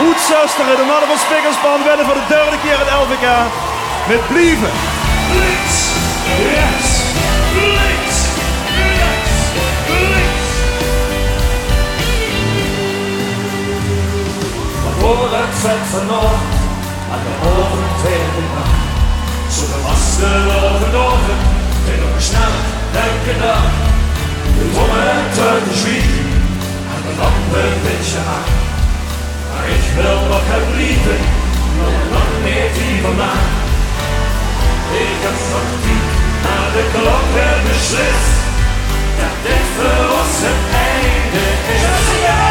Oetzusteren, de mannen van Spikkerspan werden voor de derde keer het LVK met Blieven. Links, rechts, links, rechts, links. Maar voor het vet vanochtend aan de oven tweede nacht. Zo was de overnoven, en nog snel elke dag. De moment uit de zwiet, en de lampen beetje aan. Maar ik wil nog het liefde, nog lang niet hier vandaan. Ik heb nog niet naar de klok weer beslist, dat dit voor ons het einde is. Ja!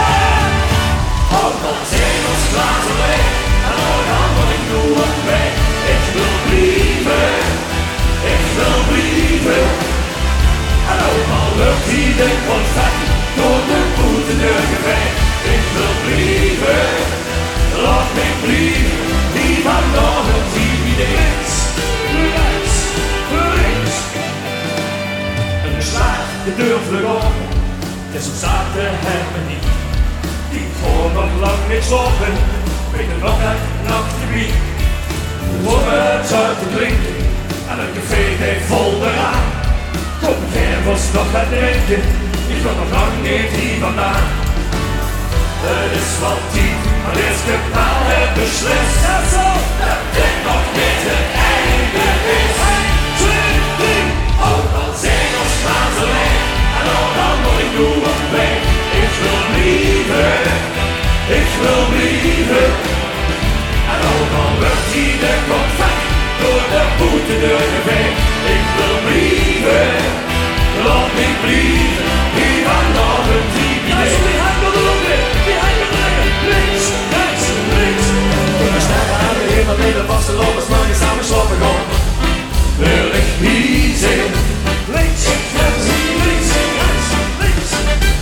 Houd ons in ons glazen leeg, en houd aan wat ik doe op mij. Ik wil blieven, ik wil blieven. En ook al lukt hier de confetti door de voetendeur geveegd. Ik wil blieven, laat me blieven, die van nog een team links, rechts, links. En de slaag, de deur vlug open, het is een zaak te hebben niet. Die voor nog lang niet stoppen, weet er nog uit nachtgebied. Om het uit te drinken, en een café heeft vol eraan. Kom geen was nog het drinken, ik wil nog lang niet hier vandaan. Het is wel 10, maar eerst de paal heeft beslist. Dat zo, dat dit nog niet het einde is. 1, 2, 3, ook al zijn ons glazen leeg. En ook dan moet ik doe op mee. Ik wil blieven, ik wil blieven. En ook al lukt hier de confetti door de voetendeur geveegd. Ik wil blieven, laat me blieven. Hier van nog een team idee. Links, rechts, links. We staan aan de hemel, leven vaste lopers, maar je samen sloppen gaan. Wil ik hier zingen? Links, rechts, links, rechts, links.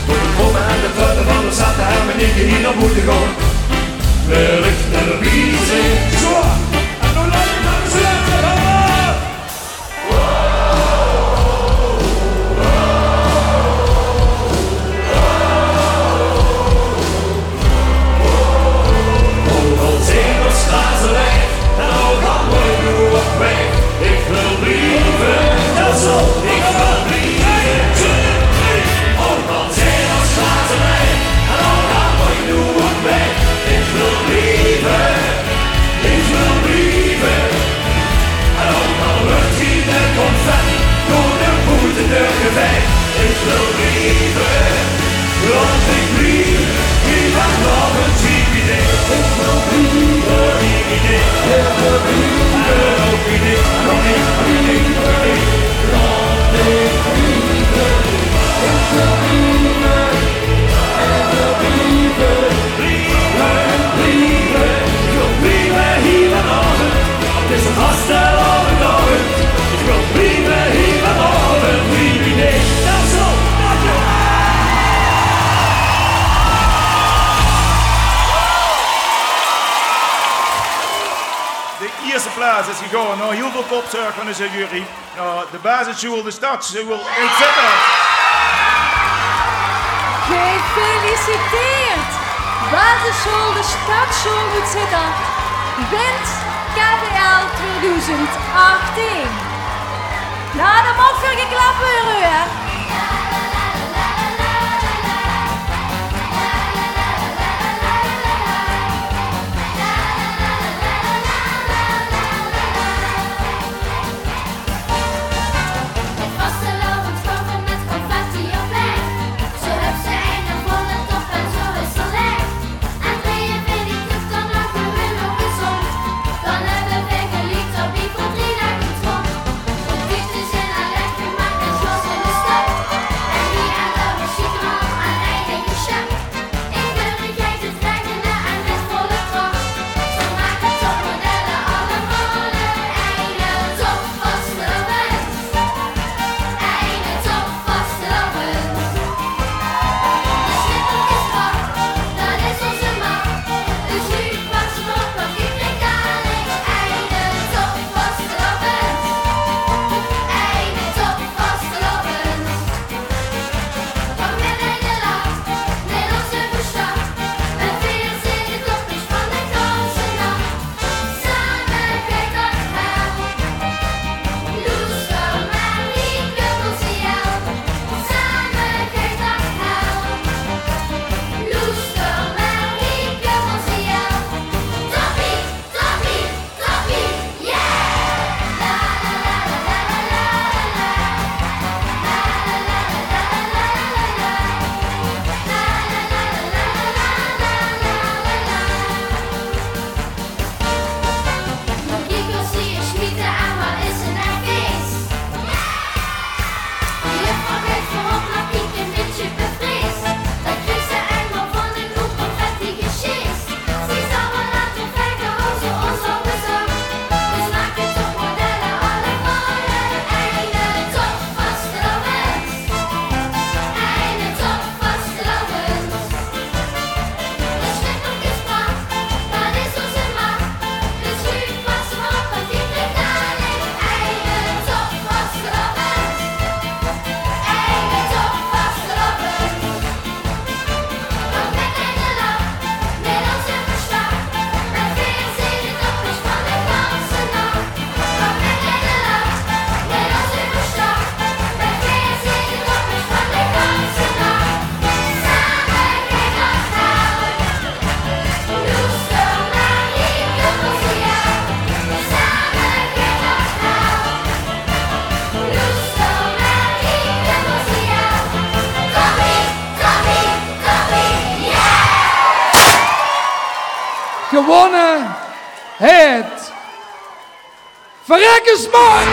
Voor de komen aan de buiten van de stad, daar hebben we niet hier naar moeten gaan. Wil ik naar wie zingen? Zo, en nog langer naar de zin. Ik wil blieven, dat is al. Ik wil blieven, 1, 2, 3. Ook al zijn ons glazen leeg, en ook al moet ik doen op mij. Ik wil blieven, ik wil blieven. En ook al lukt hier de confetti door de voetendeur geveegd. Ik wil blieven, want ik blieven. Hier van nog een team idee. Ik wil blieven, team idee. Ik wil blieven. Nog niet, nog niet, nog niet, nog niet. Laat me blieven. Ik wil blieven. Ik wil blieven. Blieven, blieven. Ik wil blieven hier vanavond. Het is een vastelavond. Ik wil blieven hier vanavond. Blieven idee. Dat is zo, dank je. De eerste plaats is gegaan naar heel veel popzorg van de jury. Naar de basisschool, de stadsschool in Sittard. Gefeliciteerd! Basisschool, de stadsschool in Sittard wint KVL 2018. Nou, dat mag veel geklapt worden, hè? Van gewonnen heeft. Verrek eens man!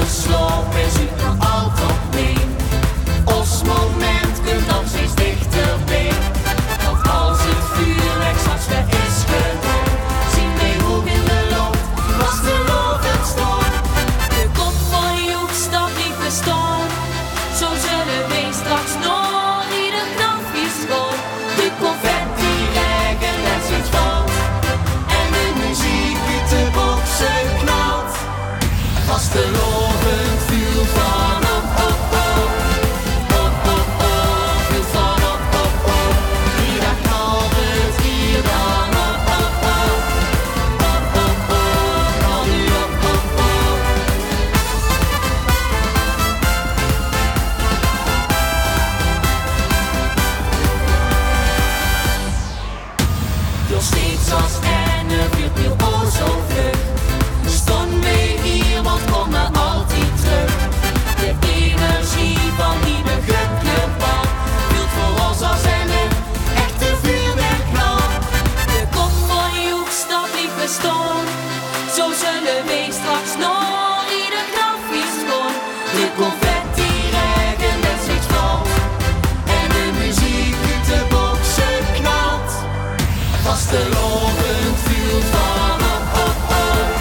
Sloop is u nog altijd mee. Ons moment kunt dan steeds dichterbij. Want als het vuurwerk straks weer is gedaan, zien wij hoe in de lucht was de lovend storm. De kop van je hoek staat niet bestaan. Zo zullen wij straks nog ieder knafje schoon. De confetti regen net zoiets valt. En de muziek uit de boksen knalt. Was de lovend vuur van op, op, op. Op, op, op, vuur van op, op, op. Hier daar knalt het, hier dan op, op, op. Op, op, op, knal nu op, op, op. Veel steeds als en een vuur o zo vlug. Stonden we hier, want komen altijd terug. De energie van die begrijpelijke bal voelt voor ons als een echte vuurwerkknal. De kop van je hoek staat niet bestaan. Zo zullen wij straks nog ieder knafje schoon. De confetti regen net zoiets valt. En de muziek uit de boksen knalt. Vast de lovend vuur van op, op, op.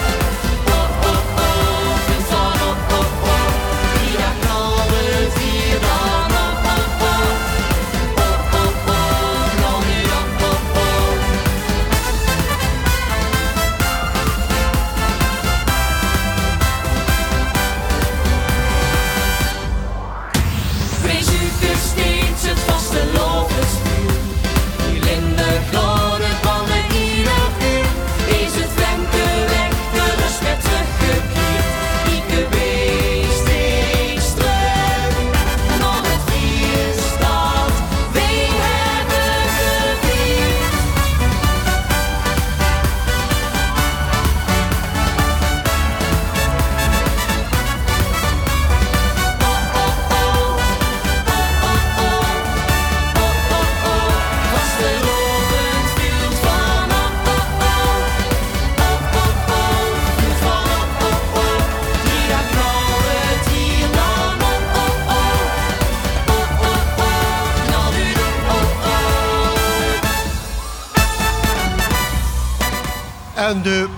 En de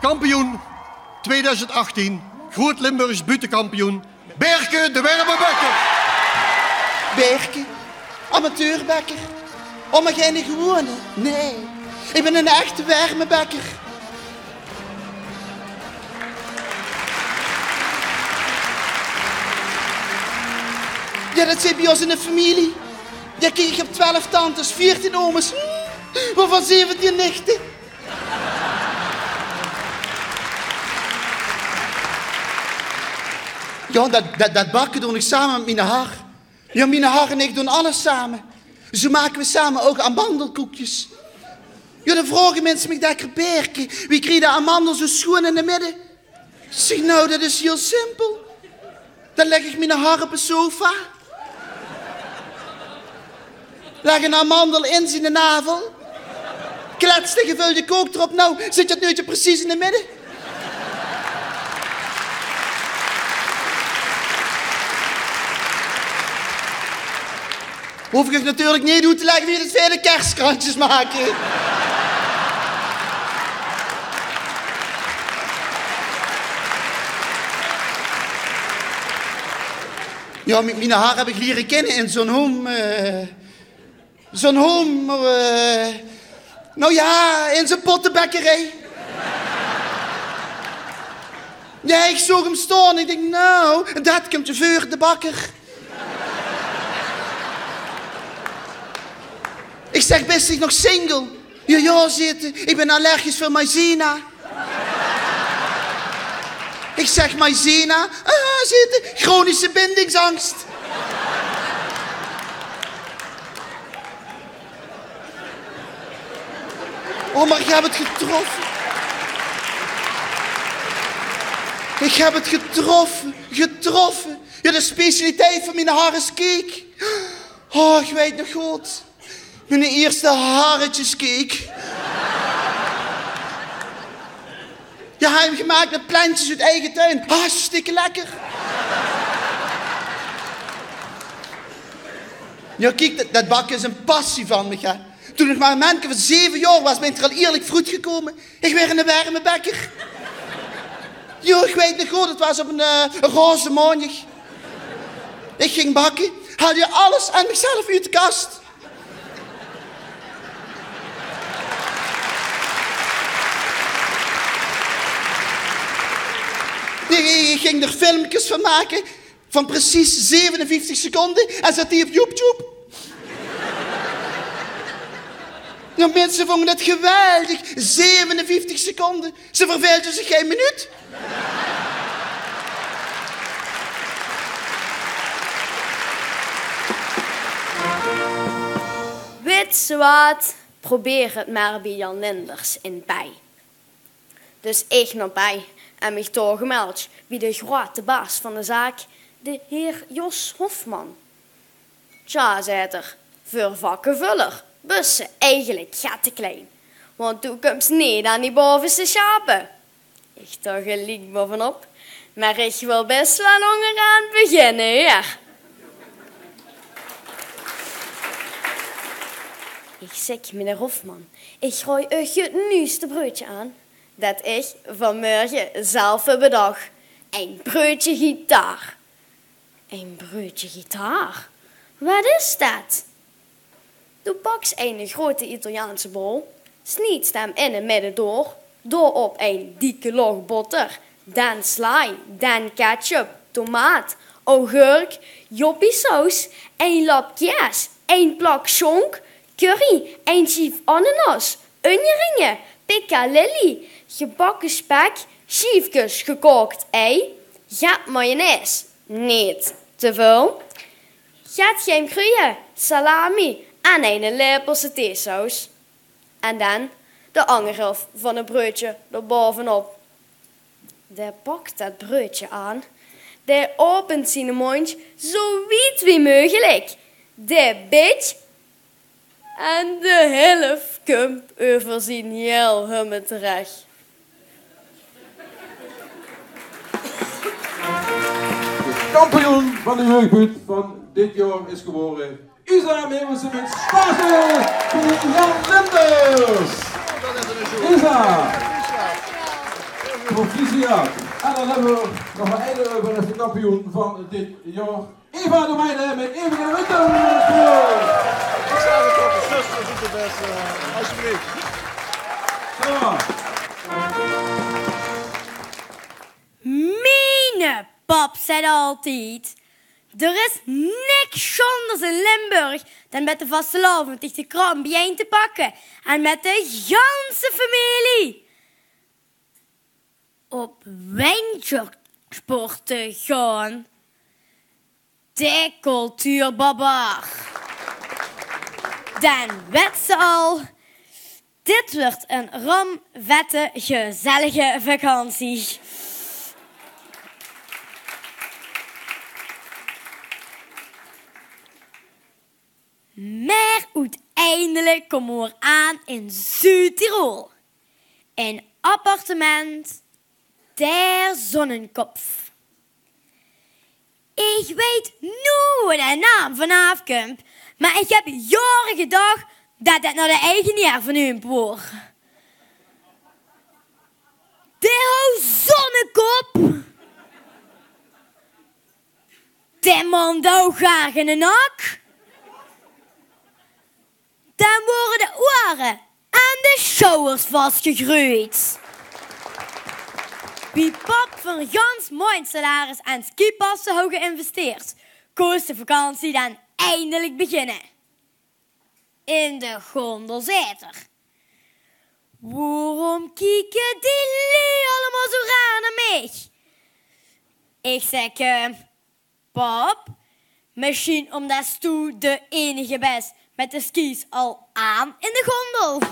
kampioen 2018, Groot Limburgs buitenkampioen, Berke de Werbebekker. Berke, amateurbekker. Oh, maar geen gewone. Nee, ik ben een echte wermebekker. Ja, dat zit bij ons in de familie. Ja, kijk, ik heb 12 tantes, 14 ooms, waarvan 17 nichten. Ja, dat bakken doe ik samen met mijn haar. Ja, mijn haar en ik doen alles samen. Zo maken we samen ook amandelkoekjes. Ja, dan vragen mensen me dat Berke, wie krijgt de amandel zo schoon in de midden? Zeg nou, dat is heel simpel. Dan leg ik mijn haar op een sofa. Leg een amandel in zijn navel. Klets de gevulde kook erop. Nou, zit je het neutje precies in de midden. Hoef ik natuurlijk niet uit te leggen wie het vele kerstkrantjes maken. Ja, met mijn haar heb ik leren kennen in zo'n nou ja, in zo'n pottenbekkerij. Ja, ik zag hem staan en ik denk, nou, dat komt te vuur de bakker. Ik zeg, best ik nog single? Ja, zitten. Ik ben allergisch voor maïzena. Ik zeg, maïzena? Zitten. Chronische bindingsangst. Oh, maar ik heb het getroffen. Ik heb het getroffen. Ja, de specialiteit van mijn haar is cake. Oh, ik weet nog goed. Mijn eerste harretjescake. Ja, hij heeft gemaakt met plantjes uit eigen tuin. Hartstikke lekker. Ja, kijk, dat bakken is een passie van me, hè. Toen ik maar een manneke van 7 jaar was, ben ik er al eerlijk vroeg gekomen. Ik werd een warme bekker. Jo, ik weet nog goed, het was op een roze maandag. Ik ging bakken, haalde je alles aan mezelf uit de kast. Ik ging er filmpjes van maken, van precies 57 seconden, en zat die op YouTube. Ja, mensen vonden het geweldig. 57 seconden. Ze verveelden zich geen minuut. Weet ze wat? Probeer het maar bij Jan Linders in bij. Dus ik naar bij en mij toegemeld bij de grote baas van de zaak, de heer Jos Hofman. Tja, zei er, voor vakkenvuller. Bussen eigenlijk gaat te klein. Want toen komt ze niet aan die bovenste schapen. Ik dacht gelijk bovenop. Maar ik wil best wel onderaan beginnen, ja. Ik zeg, meneer Hofman, ik gooi euch het nieuwste broodje aan. Dat ik vanmorgen zelf bedacht. Een broodje gitaar. Een broodje gitaar? Wat is dat? Toen pak ze een grote Italiaanse bol, sniet hem in het midden door op een dikke log boter, dan sla, dan ketchup, tomaat, augurk, joppie saus, een lap kaas, een plak schonk, curry, een schief ananas, onieringen, piccalilli, gebakken spek, schiefjes gekookt ei, gaat mayonaise, niet te veel, gaat geen kruien, salami, en een lepelse theesaus. En dan de angerhelft van het broodje erbovenop. Die pakt dat broodje aan. Die opent zijn mond zo wijd wie mogelijk. Die beet. En de helft komt over zijn helm terecht. De kampioen van de jeugdbuurt van dit jaar is geworden Isa Meeuwense met Spazel voor Jan Linders. Isa. Proficiat. En dan hebben we nog een einde de kampioen van dit jaar. Eva de Meijden met Eva de Winter. Ik sta er toch de zuster doet het best, alsjeblieft. Mijn pap zei altijd: er is niks anders in Limburg dan met de vastelavond tegen de kraan bijeen te pakken en met de ganse familie op wintersport te gaan. De cultuurbarbaar. Dan weet ze al, dit wordt een ramvette, gezellige vakantie. Maar uiteindelijk komen we aan in Zuid-Tirol. Een appartement der Zonnenkopf. Ik weet nooit de naam van afkomt, maar ik heb jaren gedacht dat het naar de eigenaar van hun boer. De Zonnekop. De man douw graag in een nak. Dan worden de oren aan de schouders vastgegroeid. Wie pap van gans mooi salaris aan skipassen hebben geïnvesteerd, koos de vakantie dan eindelijk beginnen. in de gondel zitten. Waarom kijken die lui allemaal zo raar naar mij? Ik zeg, pap, misschien omdat tu de enige bent met de skis al aan in de gondel.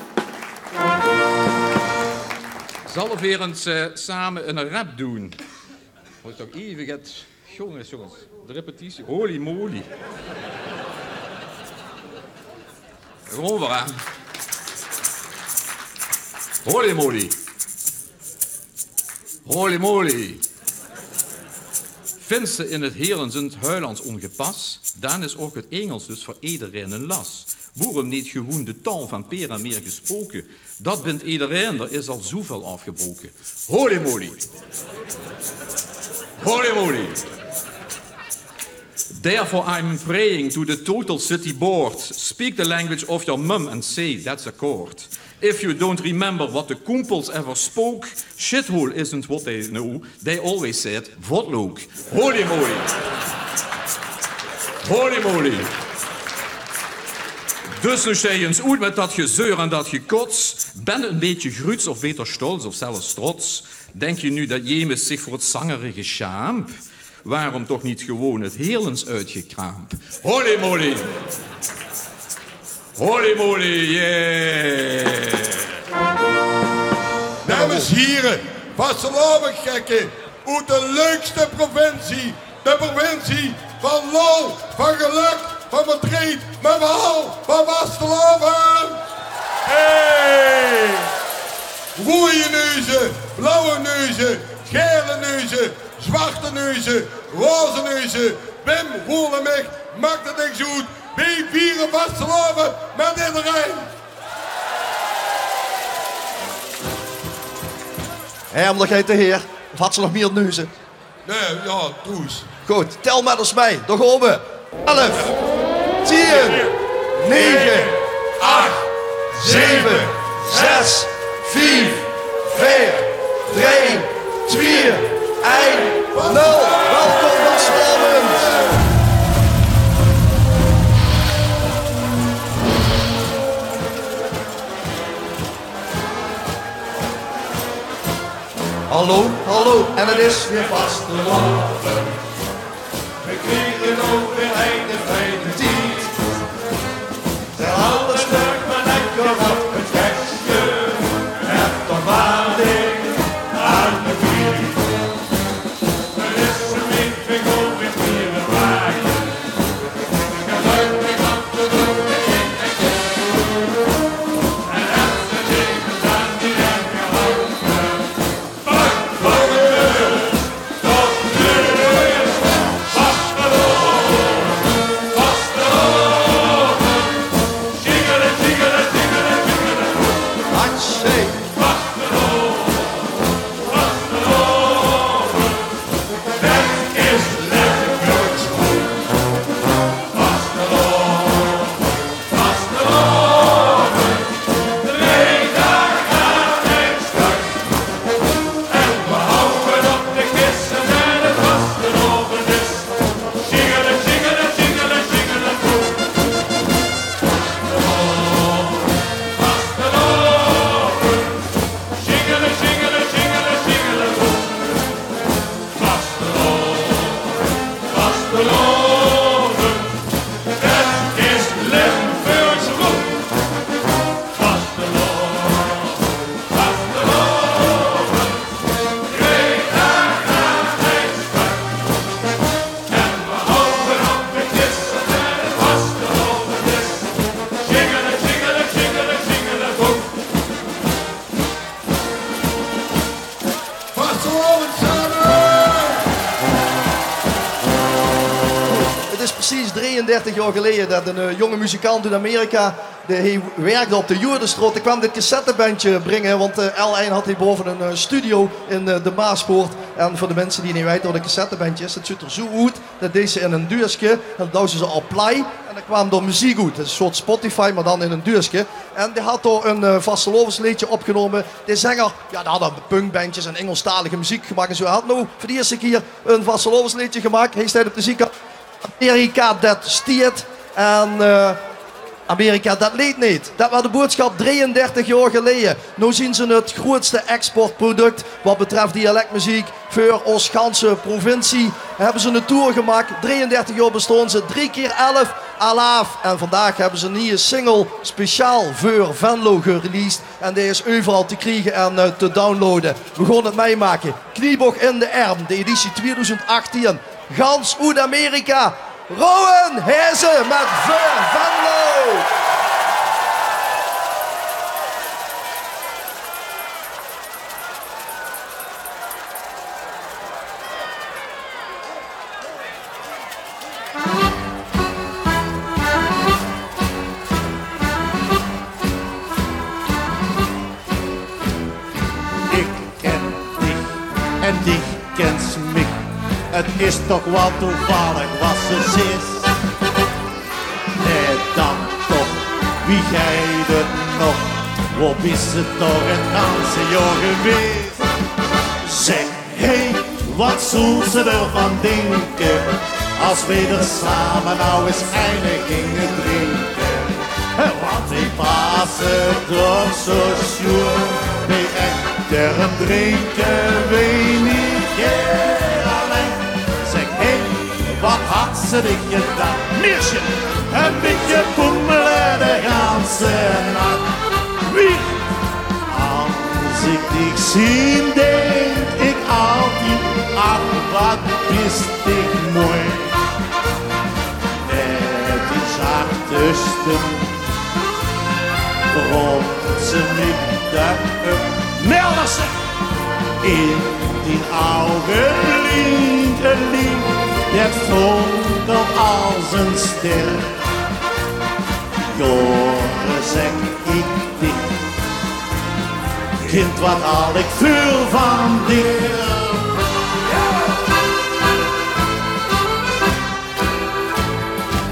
Zal we weer eens samen een rap doen? Moet toch even gaat... Jongens, de repetitie. Holy moly. Gewoon weer aan. Holy moly. Holy moly. Vindt ze in het Heerlands en het Huilands ongepas, dan is ook het Engels dus voor iedereen een las. Waarom niet gewoon de taal van Pera meer gesproken? Dat bent iedereen, er is al zoveel afgebroken. Holy moly. Holy moly. Therefore I'm praying to the total city board. Speak the language of your mum and say that's a court. If you don't remember what the Koempels ever spoke, shithole isn't what they know. They always said, vodlook. Holy moly. Holy moly. Dus nu sta je eens uit met dat gezeur en dat gekots. Ben een beetje gruts of beter stolz of zelfs trots. Denk je nu dat Jemes zich voor het zangerige schaamp? Waarom toch niet gewoon het Heerlands uitgekraamd? Holy moly. Holy moly, yeah. Dames en heren, vastelavondgekken uit de leukste provincie. De provincie van lol, van geluk, van verdriet, met verhaal van vastelavond. Hey! Rode neuzen, blauwe neuzen, gele neuzen, zwarte neuzen, roze neuzen. Wim Voerlemich maakt het niks goed. Wij vieren vastelavond met iedereen. Heerlijkheid de heer. Of had ze nog meer neuzen? Nee, ja, troes. Goed, tel met ons mee. Daar gaan we. 11, 10, 9, 8, 7, 6, 5, 4, 3, 2, 1, 0. Welkom vastelavond. Hallo, hallo, en het is weer vastelavond. We kriegen ook weer een vrede tijd. Tel alles terug, maar lekker op het gekje. Heb toch waarding aan de vriend. Er is een meeting ook weer vieren waaien. Ik heb leuk mee op de dood in en en heb ze tegen staan die en gehouden. Het is precies 33 jaar geleden dat een jonge muzikant in Amerika, hij werkte op de Joerdenstraat. Ik kwam dit cassettebandje brengen, want L1 had hierboven een studio in de Maaspoort. En voor de mensen die niet weten wat een cassettebandje is, het ziet er zo uit. Dat deed ze in een duurtje, en dat ze op play. En dan kwam er muziek uit. Dat is een soort Spotify, maar dan in een duurtje. En die had er een vastelovensliedje opgenomen. Die zanger, ja, die hadden punkbandjes en Engelstalige muziek gemaakt en zo. Hij had nou voor de eerste keer een vastelovensliedje gemaakt. Hij staat op de ziekenhuis. Amerika dat stiert. En Amerika, dat leed niet. Dat was de boodschap 33 jaar geleden. Nu zien ze het grootste exportproduct wat betreft dialectmuziek voor ons ganse provincie. Hebben ze een tour gemaakt. 33 jaar bestaan ze. 3 keer 11 alaaf. En vandaag hebben ze een nieuwe single speciaal voor Venlo gereleased. En die is overal te krijgen en te downloaden. We gaan het meemaken. Kniebog in de arm. De editie 2018. Gans uit Amerika. Rowan Hezen met Voor Venlo. Ik ken dich en dich kent mich. Het is toch wel toevallig wat ze is. Nee, dan toch, wie jij het nog? Wat is het toch een ganse jaar geweest? Zeg, hey, wat zullen ze ervan denken? Als we er samen nou eens eindelijk gingen drinken. Want ik was het toch zo sjoer. Nee, echt, daarom drinken we niet meer alleen. Zeg, hé, wat had ze dit gedaan? Meisje, een beetje boemelen de ganse nacht. Wie? Als ik dich zie, denk ik altijd, ach, wat is dit mooi. Met die zachte stem, bromt ze niet dat Melderse. In die ogen blinkt een licht, dat fonkelt als een ster. Jongen, zeg ik dit, kind, wat al ik voel van dit.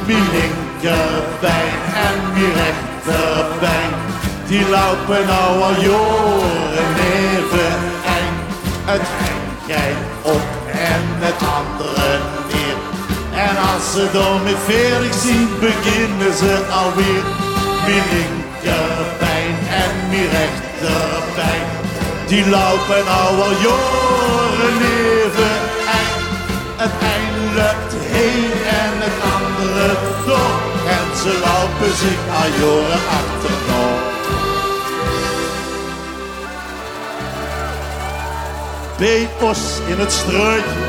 Mijn linkerbeen en mijn rechterbeen, die lopen nou al jaren even eind. Het een jij op en het andere neer. En als ze dan met 40 zien, beginnen ze alweer. Mijn linkerbeen en mijn rechterbeen, die lopen nou al jaren even eind. Het een lukt heen en het andere door. En ze lopen zich al jaren achterna. Bij ons in het struitje,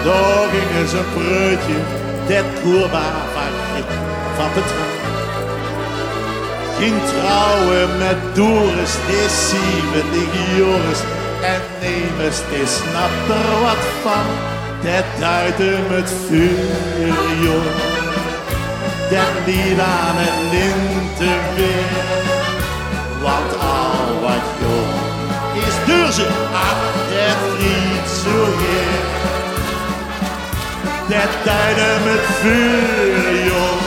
daar gingen ze een preutje. Dat koerbaar van Petrijn ging trouwen met Doris, die 70 Joris. En Nemes, die snapt er wat van. Dat duidde met vuur, joh. Dat lied aan het lintenweer. Want al wat jong is duur ze, ach, dat vriend zo heer. Dat duidde met vuur, joh.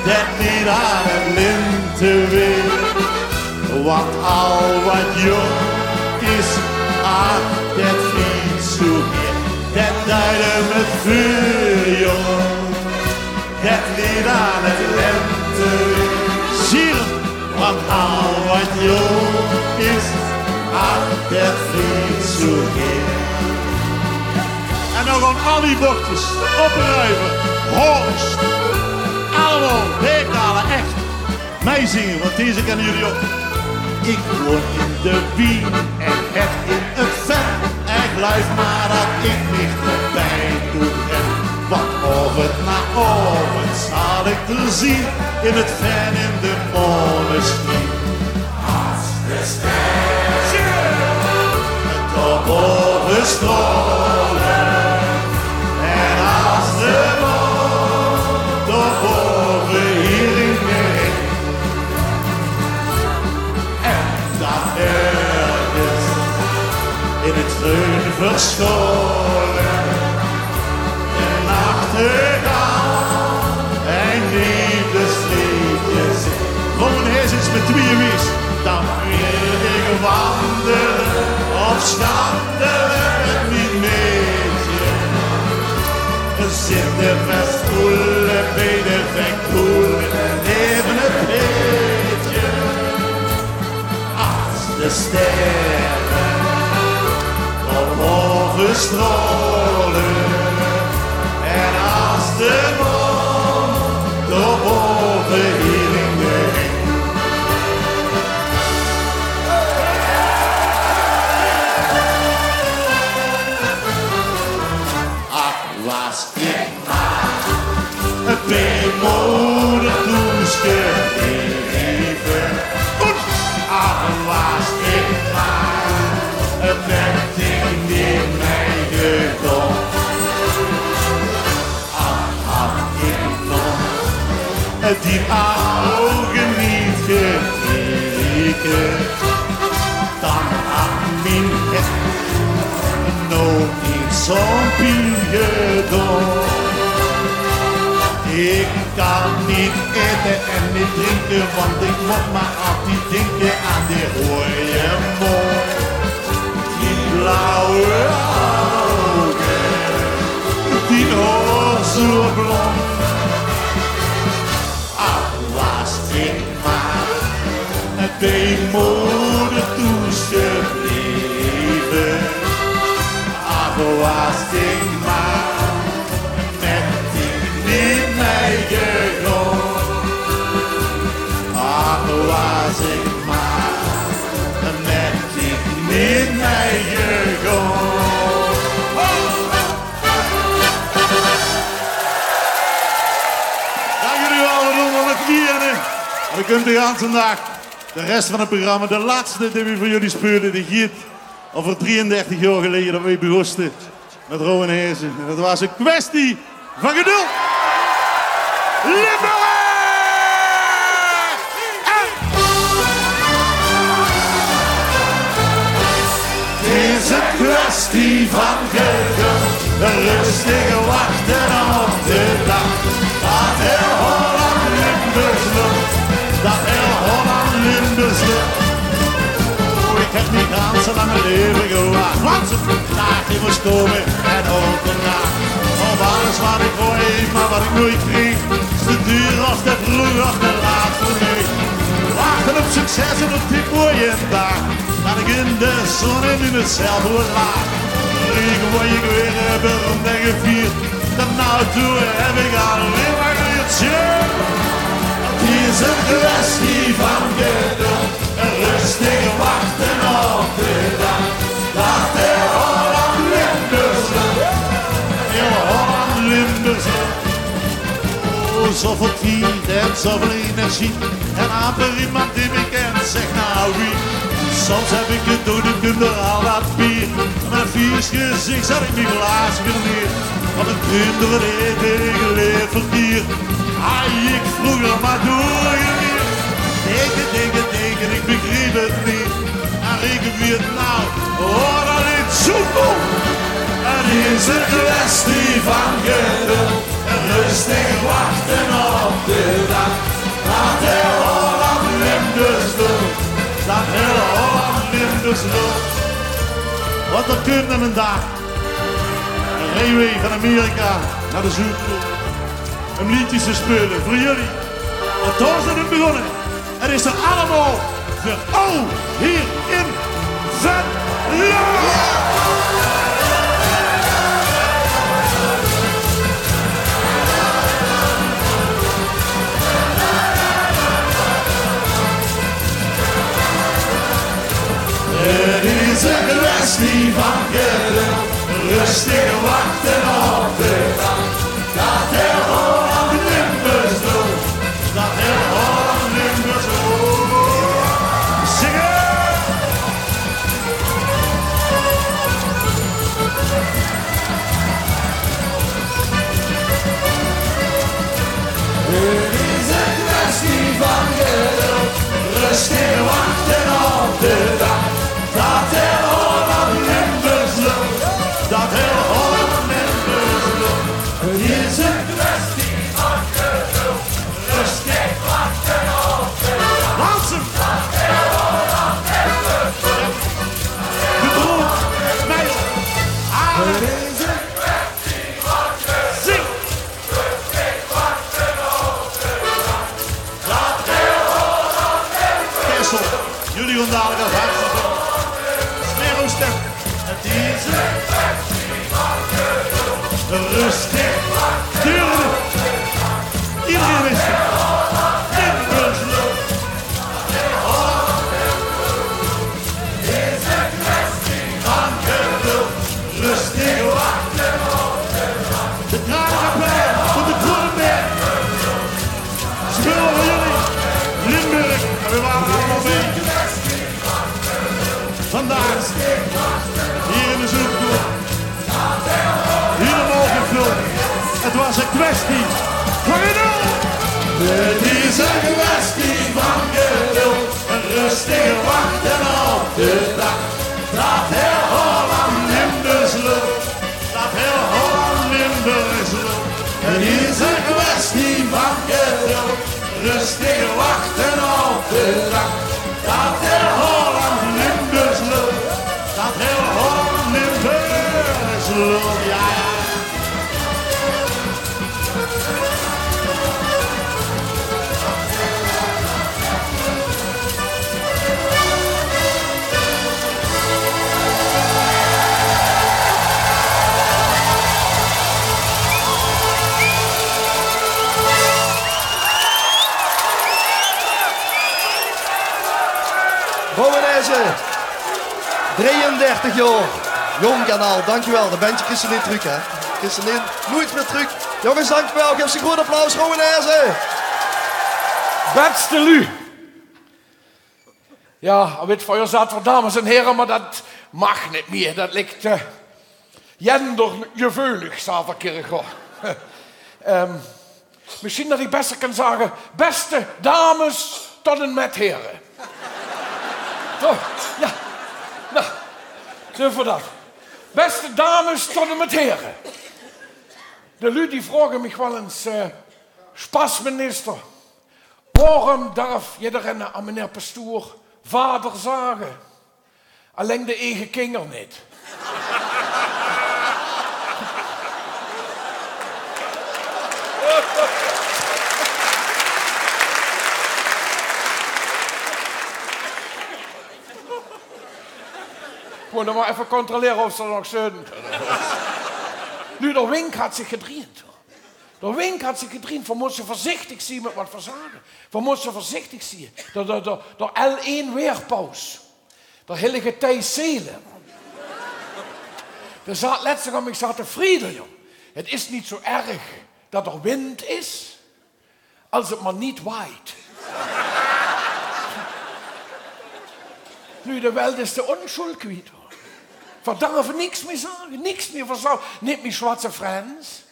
Dat lied aan het lintenweer. Want al wat jong is, ach, dat vriend zo heer. Dat duidde met vuur, joh. Dat lied aan het lenteweer. Zie, want al wat jong is, ach, dat vriend zo heer. En dan gaan al die bochtjes opruimen, horst. Allemaal weeghalen, echt. Meezingen, want deze kennen jullie ook. Ik woon in de Wien en het in het vet. En luif maar dat ik niet erbij doe. Want over na over zal ik er zien. In het ven in de moneschijn. Als de sterren het boven strolen. En als de maan door boven hierin heen. En dan ergens in het groen verscholen. De nachtegaal en liefdesliedjes. Gewoon eens met tweeën, dan weer ik wandelen of schandelen met mijn meisje. We zitten vast koelen bij de vekkoelen en even de sterren op morgen stralen. En als de maan door boven hier in de heen. Ach, was ik maar een weemoedig toeschreven. Ach, was ik maar een wetting die mij gedaan. Die ogen niet gekeken, dan had mijn het nog niet zo'n pijn gedaan. Ik kan niet eten en niet drinken, want ik moet maar altijd denken aan die rode mond. Die blauwe ogen, die oor zo blond. Ik maar een weemoedig toeschreven. Ach, was ik maar met die niet meegegaan. Ach, was ik maar met die niet meegegaan. Dank jullie wel, we doen nog het vieren. En dan kunt u aan vandaag de rest van het programma, de laatste die we voor jullie speelden, die giet over 33 jaar geleden dat we begonnen met Rowan Heersen. En dat was een kwestie van geduld. Limburg! Het is een kwestie van geduld, een rustige wachten op de dag. Dat heel Holland Limburg loopt. Dat heel Holland Limburg loopt. Oh, ik heb niet aan zo lang mijn leven gewacht. Want ze vandaag die moest komen en ook vandaag. Op alles wat ik hoor, maar wat ik nooit kreeg. Is te duur of te vroeg of te laat voor mij. Wachten op succes en op die mooie dag. Dat ik in de zon en in het zeil wordt laag. Regen word ik weer beroemd en gevierd. Dat nou toe heb ik alleen maar geleerd. Het is een kwestie van geduld, een rustig wachten op de dag. Dat heel Holland Limburg loopt, heel Holland Limburg loopt. Oh, zoveel tijd en zoveel energie, en amper iemand die me kent, zegt nou wie. Soms heb ik het door de kunder al wat bier. Met een vies gezicht zat ik mijn glaas weer neer. Want het dreamde door het eten geleerd verdier. Ah, ik vroeger, maar doe je niet. Denken, ik begreep het niet. En reken wie het nou, oh dat is soepel. Het is een kwestie van geduld, en rustig wachten op de dag. Dat heel Holland Limburg loopt, dat heel Holland Limburg loopt. Want er kunnen een dag een railway van Amerika naar de Zoetroep. Om liedjes te spelen voor jullie. Want daar zijn we begonnen. Het is er allemaal voor al hier in Venlo. Het is een kwestie van geduld, rustig wachten op de dag. Dat heel Holland Limburg loopt, dat heel Holland Limburg loopt. Zingen! Het is een kwestie van geduld, rustig wachten op de dag. Dat heel Holland Limburg loopt, dat heel Holland Limburg loopt. Het is een kwestie van geduld, rustig wachten op de dag. Hansen! Dat heel Holland Limburg loopt. Gedroomd, meisje. Het is een kwestie van geduld, zing! Rustig wachten op de dag. Dat heel Holland Limburg loopt. Kessel, jullie gaan dadelijk als hartstikke. vandaag. Hier in de Zuidkoer. Helemaal gevuld. Het was een kwestie van geduld. Het is een kwestie van geduld. Een rustige wachten op de dag. Dat heel Holland Limburgs loopt. Dat heel Holland Limburgs loopt. Het is een kwestie van geduld. Rustig wachten op de dag. Dat heel Holland Limburgs loopt. Dat heel Holland Limburgs loopt. Ja, ja. Romanezen, 33 jaar, Jong Kanaal, dankjewel. Dat bent je Christelien Truc, hè? Christelien, nooit meer Truc. Jongens, dankjewel. Geef ze een groot applaus, Romanezen. Beste Lu. Ja, weet voor je zat voor dames en heren, maar dat mag niet meer. Dat ligt gendergevoelig, Zaverkircher. Misschien dat ik best kan zeggen, beste dames tot en met heren. Zo, ja. Nou, zo voor dat. Beste dames tot en met heren. De lui die vragen mij wel eens, spasminister, waarom darf iedereen aan meneer Pastoor vader zeggen? Alleen de eigen kinder niet. Ik moet nog maar even controleren of ze er nog zijn. Nu, de Wink had zich gedreend. De Wink had zich gedreend. We moeten voorzichtig zien met wat we zeggen. We moeten voorzichtig zien. Door L1 weerpaus. Door Heilige Thijs Zelen. Er zat letztens om ik zat te vrienden, joh. Het is niet zo erg dat er wind is, als het maar niet waait. Nu, de welt is de onschuld kwijt. We durven niks meer zeggen, niks meer verzorgen. Niet meer Zwarte Frans,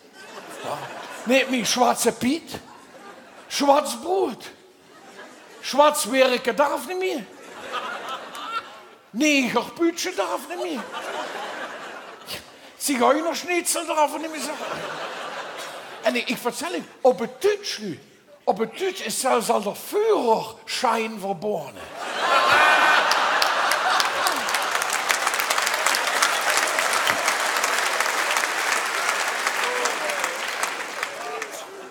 niet meer Zwarte Piet, Zwart brood, Zwart werken darf niet meer. Negerputje darf niet meer. Zigeunerschnitzel darf niet meer zeggen. En ik vertel je, op het Duits is zelfs al de Führerschein verboren.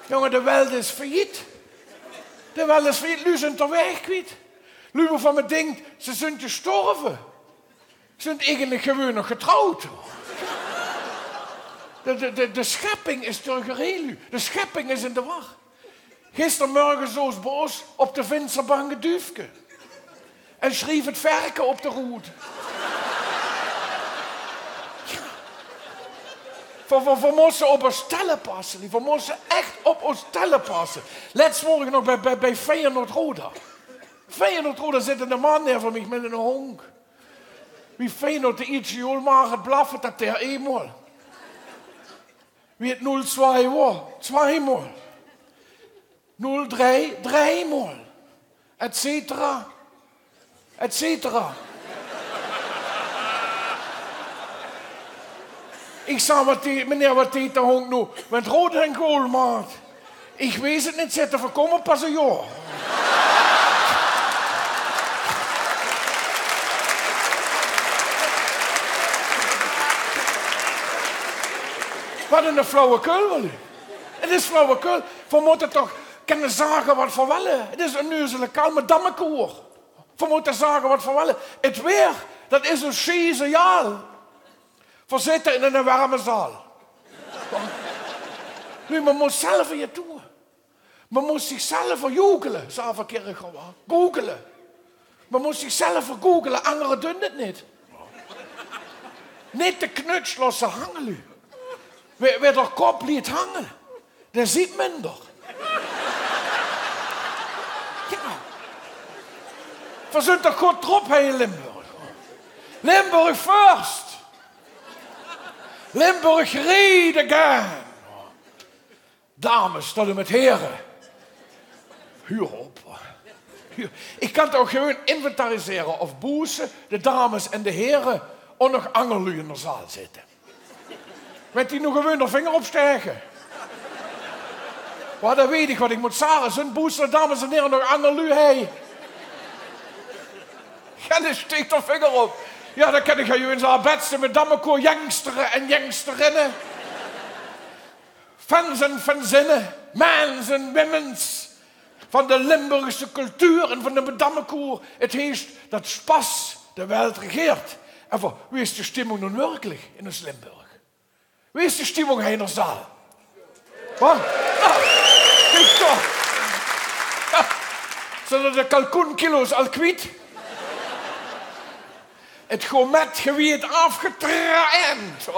Jongen, de welt is failliet. De welt is failliet. Lu zijn er weg kwijt. Lu waarvan me denkt, ze zijn gestorven. Ze zijn eigenlijk gewoon nog getrouwd. De schepping is teruggereden. De schepping is in de war. Gistermorgen zo's boos op de vensterbank Duifke. En schreef het verken op de route. We moesten op ons tellen passen. We moesten echt op ons tellen passen. Laatst morgen nog bij Feyenoord-Roda. Feyenoord-Roda zit een man neer voor mij met een honk. Wie Feyenoord de ietsje mag het blaffen, dat er eenmaal. Wie het 0-2 wordt, 2 maal. 0-3, 3 maal. Etcetera. Etcetera. Ik zei, meneer, wat deed de honk nu? Met rood en goal, maat. Ik weet het niet, zitten voorkomen pas een jaar. Wat een flauwekul wil u. Het is flauwekul. We moeten toch kunnen zeggen wat we willen. Het is een neuzele kalme dammekoer. We moeten zeggen wat we willen. Het weer, dat is een scheiße jaal. We zitten in een warme zaal. Nu, men moet zelf je doen. Men moet zichzelf googelen, zei Verkircher. Googelen. Men moet zichzelf googelen, anderen doen het niet. Niet de knutslosse hangen u. Wie de kop liet hangen, dat ziet minder. Ja. We zijn toch goed erop in Limburg. Limburg first. Limburg reed again. Dames tot en met heren. Huur op. Ik kan toch gewoon inventariseren of boezen, de dames en de heren ook nog angerlu in de zaal zitten. Met die nog gewoon de vinger opstijgen. Maar dan weet ik wat ik moet zeggen. Zijn boezen, dames en heren, nog angerlu heen. Ja, dan steekt de vinger op. Ja, dan kan ik je in zijn bedste met dammekoor jangsteren en jangsterinnen. Fans en fanzinnen, mans en womens. Van de Limburgse cultuur en van de Madammekoer. Het heet dat Spas de wereld regeert. En voor wie is de stemming nun werkelijk in ons Limburg? Wie is de stemming in de zaal? Wat? Kijk toch. Zijn de kalkoenkilo's al kwijt? Het gourmet gewiet afgetraind.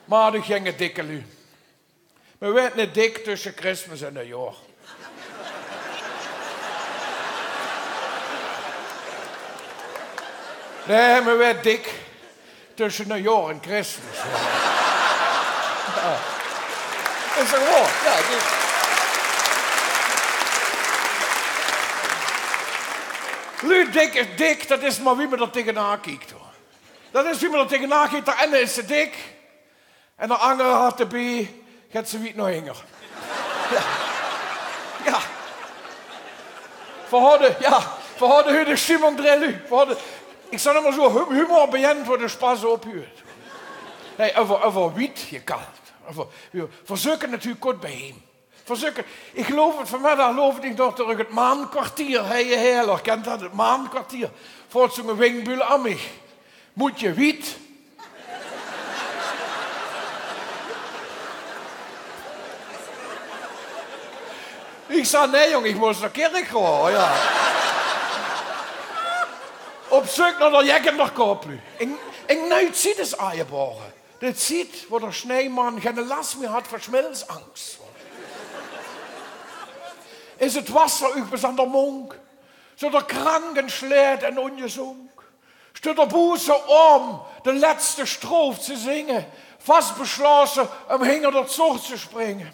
Maar de gingen dikke lu. We werden niet dik tussen Christmas en Nieuwjaar. Nee, we werden dik tussen Nieuwjaar en Christmas. Ja. Dat is toch waar? Ja, Lu dik is dik, dat is maar wie me er tegenaan kijkt. Hoor. Dat is wie me er tegenaan kijkt. De ene is ze dik en de andere had erbij, gaat ze niet nog hinger. Ja. Ja. Verhouden u de Simon Drelu. Ik zou nog maar zo humor beginnen voor de spas ophuurt. Nee, over wiet je kalt. Verzoeken natuurlijk kort bij hem. Verzoeken. Ik geloof het vanmiddag, geloof ik nog terug het maankwartier. Hij je heerlijk, kent dat? Het maankwartier. Voor zo'n wingbul aan mij. Moet je wiet? Ik zei, nee jongen, ik moest naar kerk gewoon, ja. Op zoek naar de jekken naar koplu. En nu ziet het aan je bogen. Dit ziet waar de sneeman geen last meer had van schmilsangst. Is het wasser übrigens aan de monk, zo der kranken schleert en ongezond. Stut der Buße de letzte Strophe zu singen, fast beschlossen, hinger der Zug zu springen.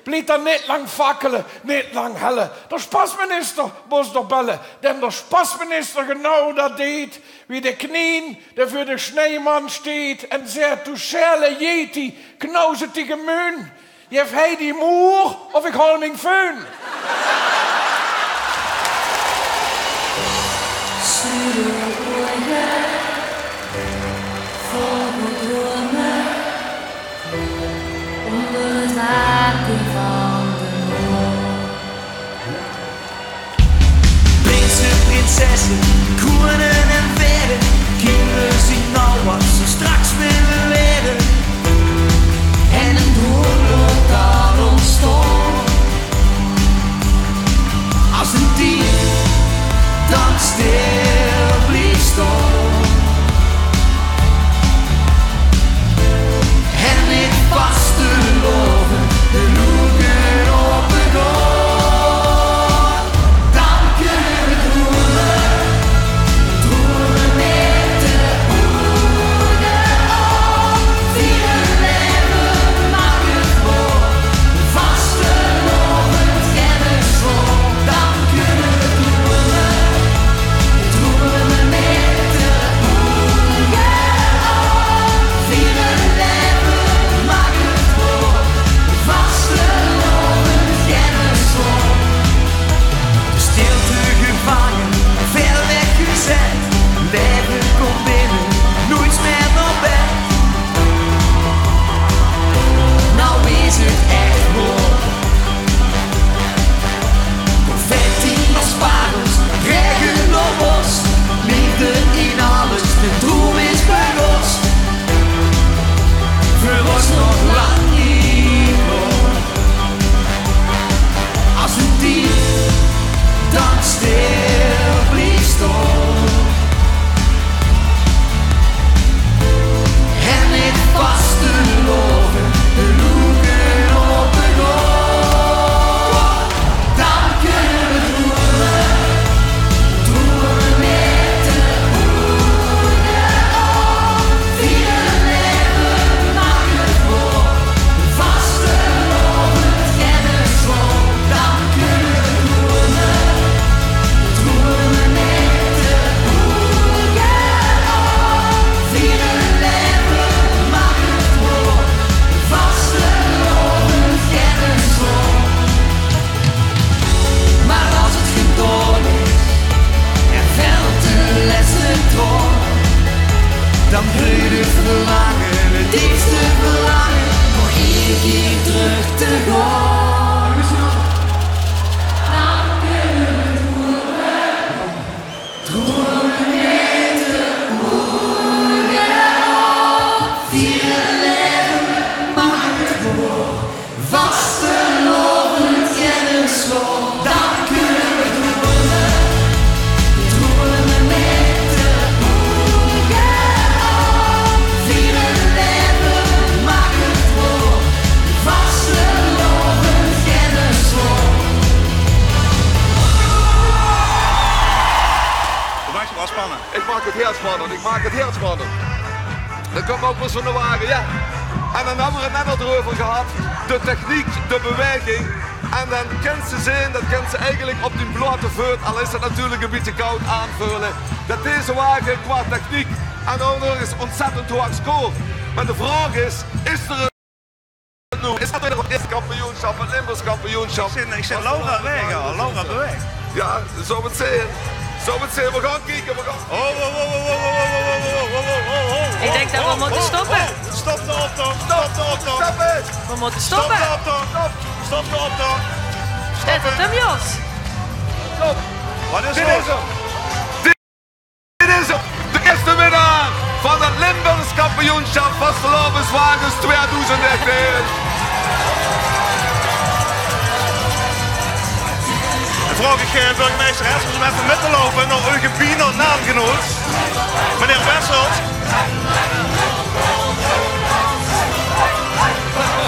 Blieb er nicht lang fackelen, nicht lang helle. Der Spaßminister muss doch bellen, denn der Spaßminister genau dat deed, wie de Knien, der für de Schneemann steht, en zegt, du Scherle Yeti, knauzet die Gemühn. Jef hij die moer of ik hol mijn föhn? Prinsen, prinsessen, koenen en verden. Kinderen zien nou wat ze straks willen leren. En een droom daar ontstond. Als een dier dat stil bleef staan. En ik vast te loven, de loeken op de grond. Dan kunnen we dromen, dromen met de ogen op. het heel spannend. Dan komt ook wel zo'n wagen, ja. En dan hebben we het net al erover gehad. De techniek, de beweging. En dan kent ze zien, dat kent ze eigenlijk op die blote voet. Al is het natuurlijk een beetje koud aanvullen. Dat deze wagen qua techniek en ook nog eens ontzettend hoog scoort. Maar de vraag is er een... Is dat weer het eerste kampioenschap, het Limburgs kampioenschap? Ik zit Laura weg al, Laura beweeg. Ja, zo het zien. We gaan kijken, Ik denk dat we moeten stoppen. Stop de optocht, stop de optocht. Stop het. We moeten stoppen. Stop de optocht. Stop de optocht. Zet het hem, Jos. Stop. Wat is Dit er? is hem. Dit is hem. De eerste winnaar van het Limburgs kampioenschap Vastelovenswagens 2013. Dan vraag ik burgemeester Hessels om even met te lopen naar uw gebiener naamgenoot. Meneer Wessels.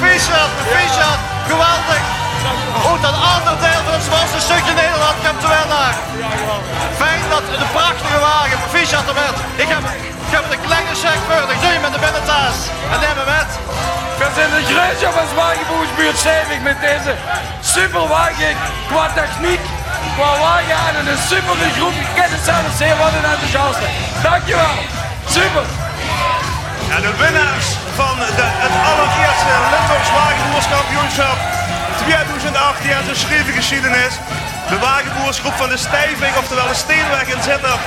Fischert, geweldig. Ook dat andere deel van het zwaarste stukje Nederland komt te winnaar. Fijn dat een prachtige wagen, Fischert er met. Ik heb een kleine check voor, ik doe je met de binnentaas. En neem me met. We zijn de grootste van Zwagevoersbuurt Zeeweg met deze super wagen qua techniek, qua wagen en een super groep. Ik ken het zelf zeer wat een enthousiaste. Dankjewel. Super. Ja, de winnaars van het allereerste Limburgs Wagenboerskampioenschap 2018 uit de schreven geschiedenis. De wagenboersgroep van de Stijving, oftewel de Steenweg in Zitter.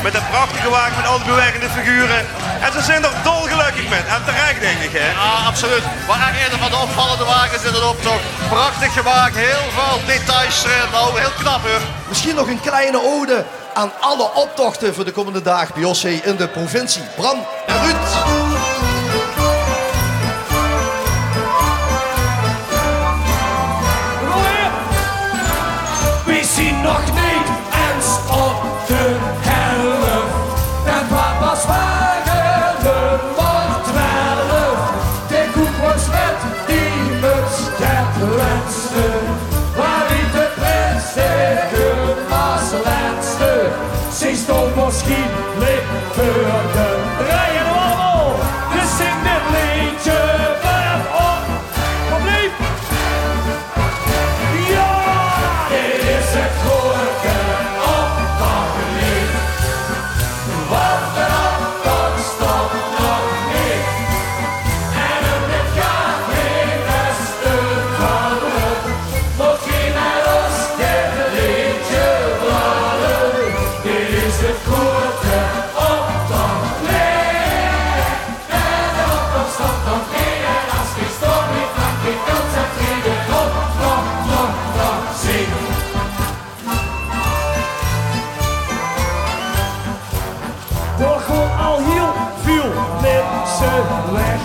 Met een prachtige wagen met al die bewegende figuren. En ze zijn er dolgelukkig met. En terecht denk ik, hè? Ja, absoluut. Maar echt een van de opvallende wagens in de optocht. Prachtig gemaakt, heel veel details erin. Nou, heel knap hoor. Misschien nog een kleine ode aan alle optochten voor de komende dagen bij José in de provincie. Bram en Ruud. We zien nog niet eens op de helft. En papa's wagen wordt 12. De koek was met die muts het laatste. Waar niet de prins tegen was laatste. Ze stond misschien lid voor de rijen allemaal. Dus zing dit liedje vanaf op. Kom lief. Ja, dit is het grote optochtlied. Want de optocht stopt nog niet. En het gaat geen beste vallen. Mocht geen naar ons dit liedje vallen. Dit is het grote optochtlied. En de optocht stopt nog niet. En als die stopt niet, dan geen kans en vrede. Zing. Er gaan al heel veel mensen weg.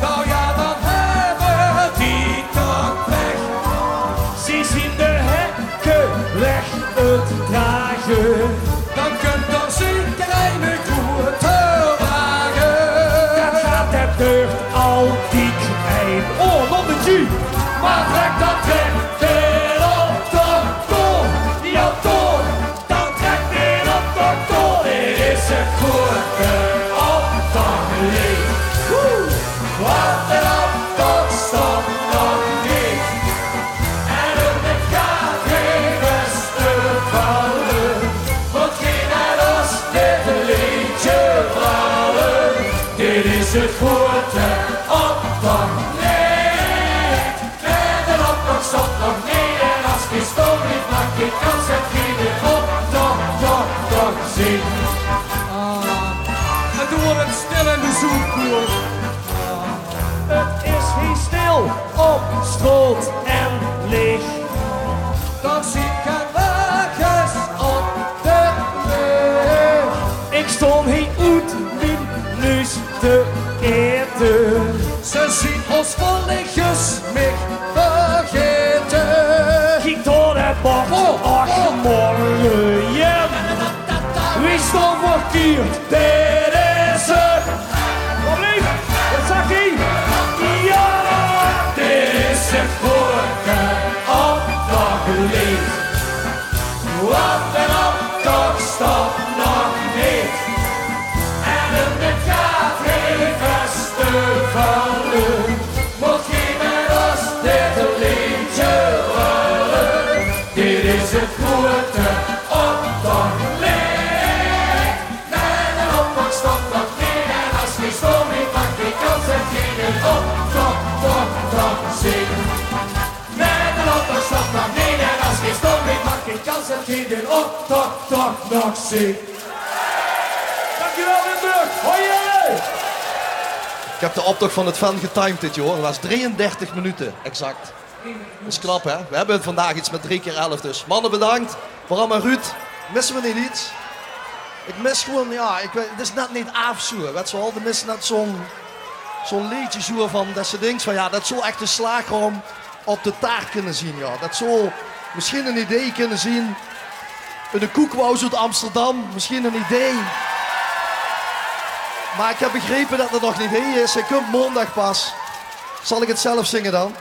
Nou ja, dan hebben die toch weg. Ze zien de hekken weg het dragen. Dan kunt er zeker een grote wagen. Dat gaat het deurt al die klein. Oh, nog een G. Maar trek dan trek dit op de toon. Ja, toon. Dan trek dit op de toon. Dit is het grote optochtlied. Want de optocht stopt nog niet. En het gaat geen beste vallen. Want geen uit ons dit liedje vallen. Dit is het grote optochtlied. En de optocht stopt nog niet. En als die stopt niet, maakt die kans het geen optocht zien. En toen wordt het stil in de zoekkoer. Het is hier stil op stroot en licht. Dan zie ik geen wagens op de weg. Ik stond hier uit mijn neus te eten. Ze zien ons volletjes mij vergeten. Kijk door de bocht, ach morgen, ja. Wie stond verkeerd, dit is het. Kom lief, wat zag je? Ja, dit is het grote optochtlied. Wat een optocht stopt nog niet. het grote optocht ligt. Met een optocht stopt nog niet en als die storm niet pakt, die kans het geen een optocht zingen. Met een optocht stopt nog niet en als die storm niet pakt, die kans het geen een optocht nog zingen. Dankjewel Limburg, hoi! Ik heb de optocht van het fan getimed dit jaar. Dat was 33 minuten, exact. Dat is knap, hè? We hebben vandaag iets met 3 keer 11 dus. Mannen, bedankt. Bram en Ruud, missen we niet iets? Ik mis gewoon, ja, het is net niet afzoeken. Weet je wel, er mis net zo'n liedje zoeken van dat ze denkt van ja, dat zou echt een slagroom op de taart kunnen zien, ja. Dat zou misschien een idee kunnen zien. De koekwous uit Amsterdam, misschien een idee. Maar ik heb begrepen dat het nog niet hier is. Hij komt maandag pas. Zal ik het zelf zingen dan?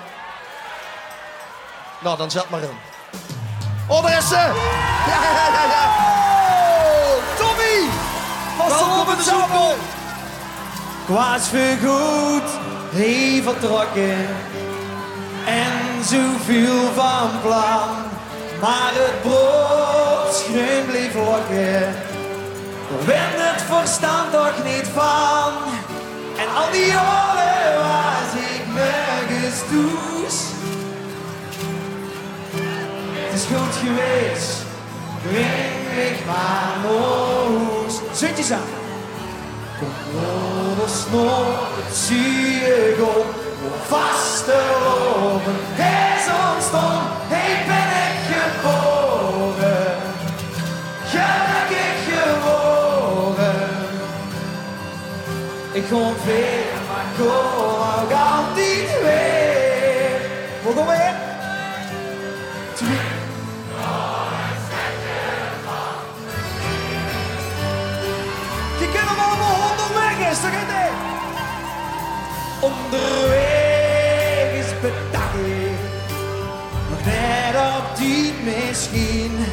Nou, dan zet maar in. Oh, daar is ze! Ja. Oh, Tommy! Welkom in de zomer! Kwaad vergoed, hij vertrokken. En zoveel van plan. Maar het brood schuim bleef lokken. Er werd het verstand toch niet van. En al die jaren was ik nergens toes. Het is goed geweest, breng ik maar los. Zutjes aan. Kom door de snor, het zie ik op. Vaste lopen, hij is ontstond, hij ben ik geboren. Gelukkig geworden. Ik kom weer, maar kom ook altijd weer. Hoe kom weer? Je kunt hem allemaal onderweg is, toch niet? Onderweg is bedacht. Nog net op die misschien.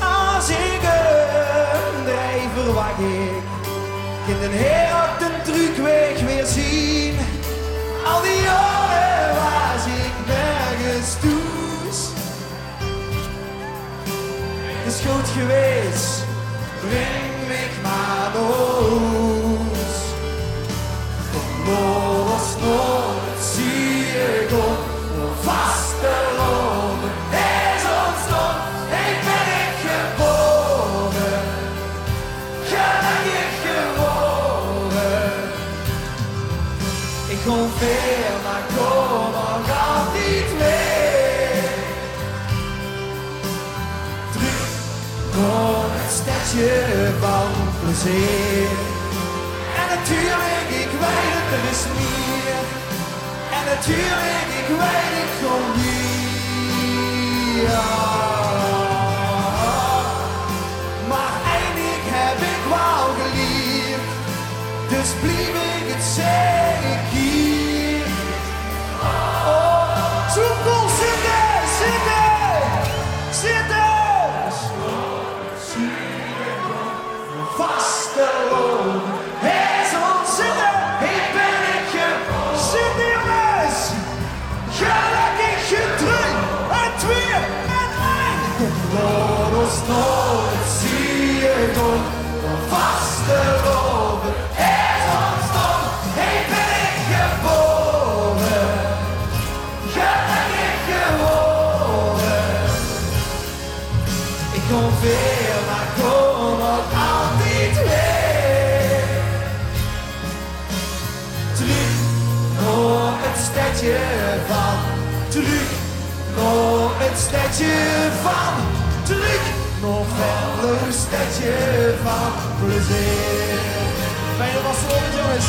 Als ik hem draai, verwacht ik. In de Heer op de truckweg weer zien. Al die jaren was ik nergens toes. Het is goed geweest, breng ik maar los. Kom los, nooit zie ik op. Vast te lopen, is ontstond, ik ben ik geboren. Gelukkig geworden. Ik kom weer, maar kom ook al niet meer. Terug door het stadje van plezier. En natuurlijk, ik weet het, er is meer. En natuurlijk, ik weet het gewoon niet. Maar eindelijk heb ik wel geleerd. Dus blijf ik het zeggen hier. Oh, zo cool, zitten, zitten, zitten. Vaste lopen, hij is ontzitten, ik ben ik zitten jongens. Gelukkig gedrukt, en 2 en 1. Kom ons nooit, zie je goed. Vaste lopen, hij is ontstond, ik ben ik geboren. Gelukkig geworden. Ik kom veel, maar kom ook altijd weer. Terug naar het stadje van. Terug naar het stadje van. Terug naar het stadje van plezier. Fijne was het jongens.